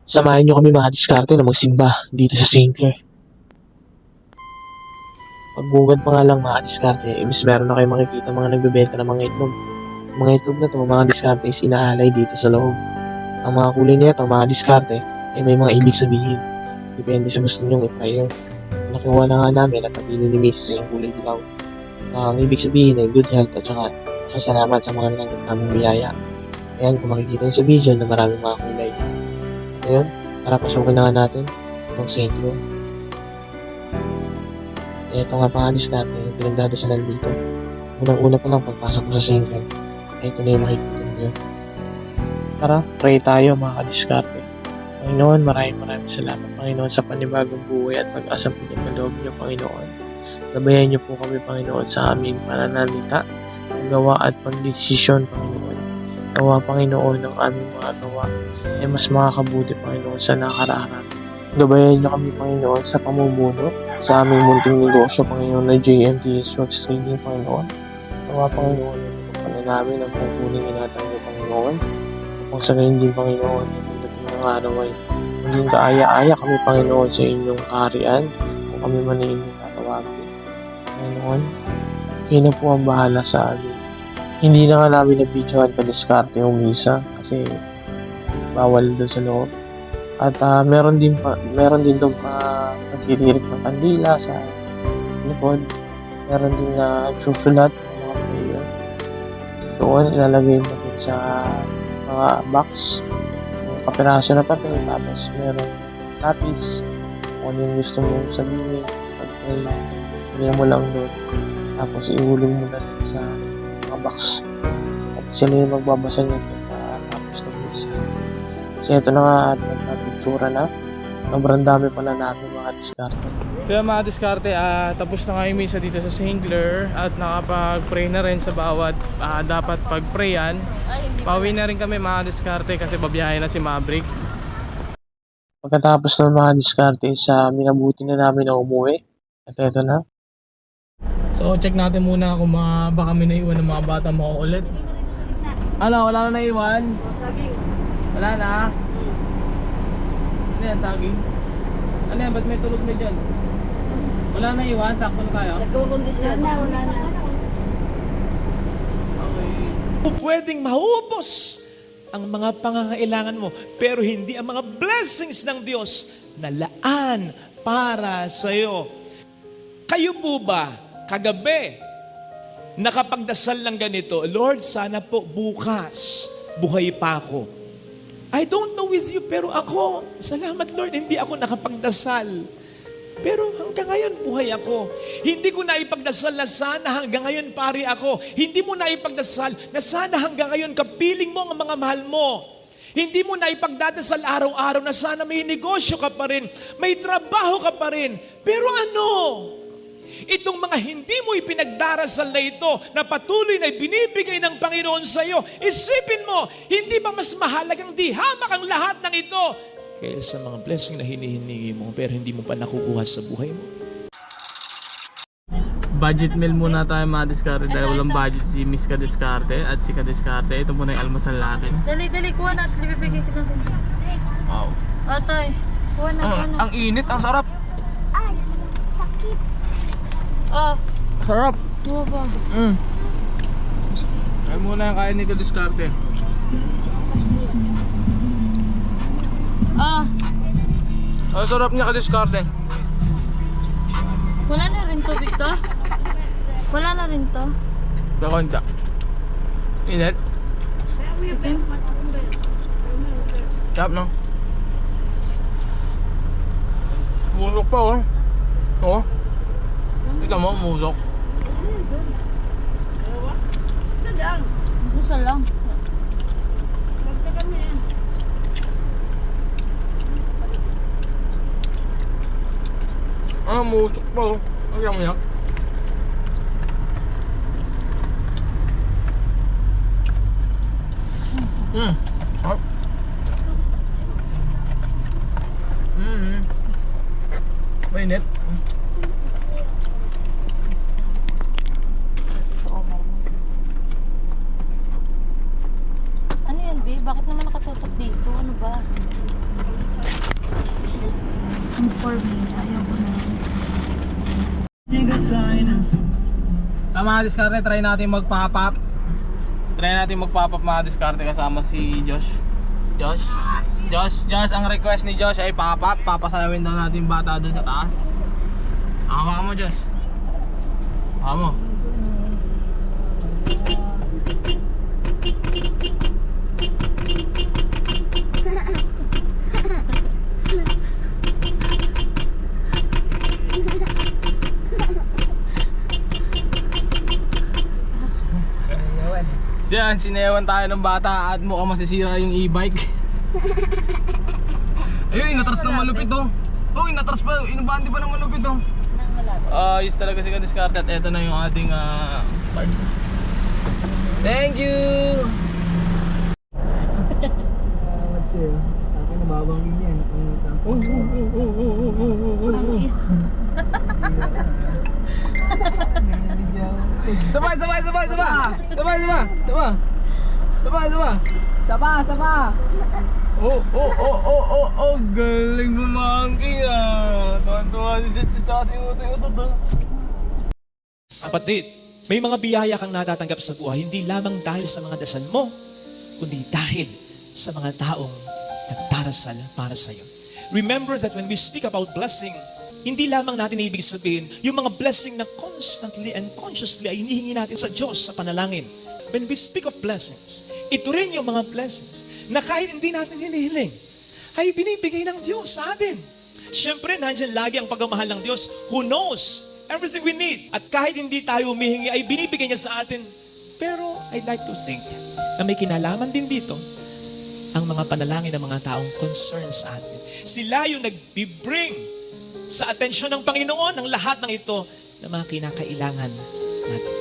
Samahan niyo kami mga diskarte na magsimba dito sa St. Clair. Pagbungad pa nga lang mga diskarte, imbis meron na kayo makikita mga nagbebenta ng mga itlog. Mga itlog na to, mga diskarte is inaalay dito sa loob. Ang mga kulay nito, mga diskarte, ay may mga ibig sabihin. Depende sa gusto nyong i-try yun. Nakuha na nga namin at napili ni Mrs. sa yung kulay dilaw. Ang ibig sabihin ay good health at saka pasasalamat sa mga nangyayon naming biyaya. Ayan, kung makikita nyo sa video na maraming mga kulay. Ayun, tara pasukin na nga natin itong St. Clair. Ito nga mga diskarte, yung pinagdadasalan dito. Unang-una pa lang pagpasok mo sa St. Clair. Ito na yung makikita nyo. Tara, pray tayo mga diskarte. Panginoon, maraming salamat Panginoon sa panibagong buhay at pag-asang pinagkaloob niyo Panginoon. Gabayan niyo po kami Panginoon sa aming pananalita, paggawa at pagdesisyon Panginoon. Gawa Panginoon ng aming mga gawa ay mas makakabuti Panginoon sa nakararaan. Gabayan niyo kami Panginoon sa pamumuno sa aming munting negosyo Panginoon na JMT Swords Trading Panginoon. Gawa Panginoon ng pala namin ang pagkuling inatanggap Panginoon. Kung sa gayon din Panginoon, ng araw ay maging kaaya-aya kami Panginoon sa inyong kaharian kung kami man ay inyong tatawagin. Panginoon, kayo na po ang bahala sa amin. Hindi na nga namin na-videohan pa-diskarte yung misa kasi bawal doon sa loob. At meron din doon pagkiririk ng kandila sa likod. Meron din na susulat ng mga prayer. Doon ilalagay mo din sa mga box kapiraso na papel, tapos meron lapis kung ano yung gusto mong sabihin pag-pray, pray mo lang doon tapos ihulog mo na rin sa mga box at sila yung magbabasa nito tapos ng misa. Kasi ito na nga at nagpapictura na sobrang dami pala natin mga diskarte. Kaya mga diskarte, tapos na nga yung misa dito sa St. Clair at nakapag-pray na rin sa bawat dapat pag-prayan. Pauwi na rin kami mga diskarte kasi babiyahe na si Maverick. Pagkatapos ng mga diskarte minabuti na namin na umuwi at eto na. So check natin muna kung baka may naiwan ng mga bata mo ulit. Ano, wala na naiwan? Wala na? Ano yan, saging? Ano yan, ba't may tulog na dyan? Wala na iwan, sakto na tayo? Nagkukondisyon na, wala na. Okay. Pwedeng maubos ang mga pangangailangan mo, pero hindi ang mga blessings ng Diyos na laan para sa iyo. Kayo po ba, kagabi, nakapagdasal lang ganito, Lord, sana po bukas, buhay pa ako. I don't know with you, pero ako, salamat Lord, hindi ako nakapagdasal. Pero hanggang ngayon, buhay ako. Hindi ko naipagdasal na sana hanggang ngayon, pari ako. Hindi mo naipagdasal na sana hanggang ngayon, kapiling mo ang mga mahal mo. Hindi mo naipagdadasal araw-araw na sana may negosyo ka pa rin, may trabaho ka pa rin. Pero ano? Itong mga hindi mo ipinagdarasal na ito, na patuloy na binibigay ng Panginoon sa iyo, isipin mo, hindi ba mas mahalagang dihamak ang lahat ng ito kaysa mga blessing na hinihingi mo pero hindi mo pa nakukuha sa buhay mo? Budget meal muna tayo mga diskarte dahil walang budget si Miss Kadiskarte at si Kadiskarte. Ito muna yung almusal natin. Dali, kuha natin. Ibibigay ko natin. Wow. Atay, kuha na. Ang init, ang sarap. Ay, sakit. Oh, Sarap. kuha ba? Ay muna yung kain ni Kadiskarte. Ang sarap niya Kadiskarte. Wala na rin to, Victor? Wala na rin to? Dakonta. Init. Tikim? Sarap no? Musok pa oh. Oh. Ikaw mo, musok. Gusto lang. Musok pa oh. Ang mo yan. Sarap. Mainit. Ano yan, babe? Bakit naman nakatutok dito? Ano ba? for me. Ayaw ko na. Mga diskarte, try natin mag-pop up. Try natin mag-pop up mga diskarte kasama si Josh. Josh, ang request ni Josh ay pop up. Papasayawin daw natin yung bata dun sa taas. Hawa mo, Josh. Hawa mo. Siyan, sinayawan tayo ng bata at mukhang masisira yung e-bike. Ayun, inatras ng malupit to. Oh, inatras pa, inabante pa ng malupit to. Ayos talaga si Kadiskarte at eto na yung ating part. Thank you! What's it? Akin nababangin yan. Sabay! Galing bumangking Tuwan-tuwa si Diyos sa ating utoy-utoy. Kapatid, may mga biyaya kang natatanggap sa buhay, hindi lamang dahil sa mga dasal mo, kundi dahil sa mga taong nagdarasal para sa iyo. Remember that when we speak about blessing, hindi lamang natin ibig sabihin yung mga blessing na constantly and consciously ay hinihingi natin sa Diyos sa panalangin. When we speak of blessings, ito rin yung mga blessings na kahit hindi natin hinihiling, ay binibigay ng Diyos sa atin. Siyempre, nandyan lagi ang pagmamahal ng Diyos who knows everything we need. At kahit hindi tayo humihingi, ay binibigay niya sa atin. Pero I'd like to think na may kinalaman din dito ang mga panalangin ng mga taong concerned sa atin. Sila yung nagbibring sa atensyon ng Panginoon ang lahat ng ito na mga kinakailangan natin.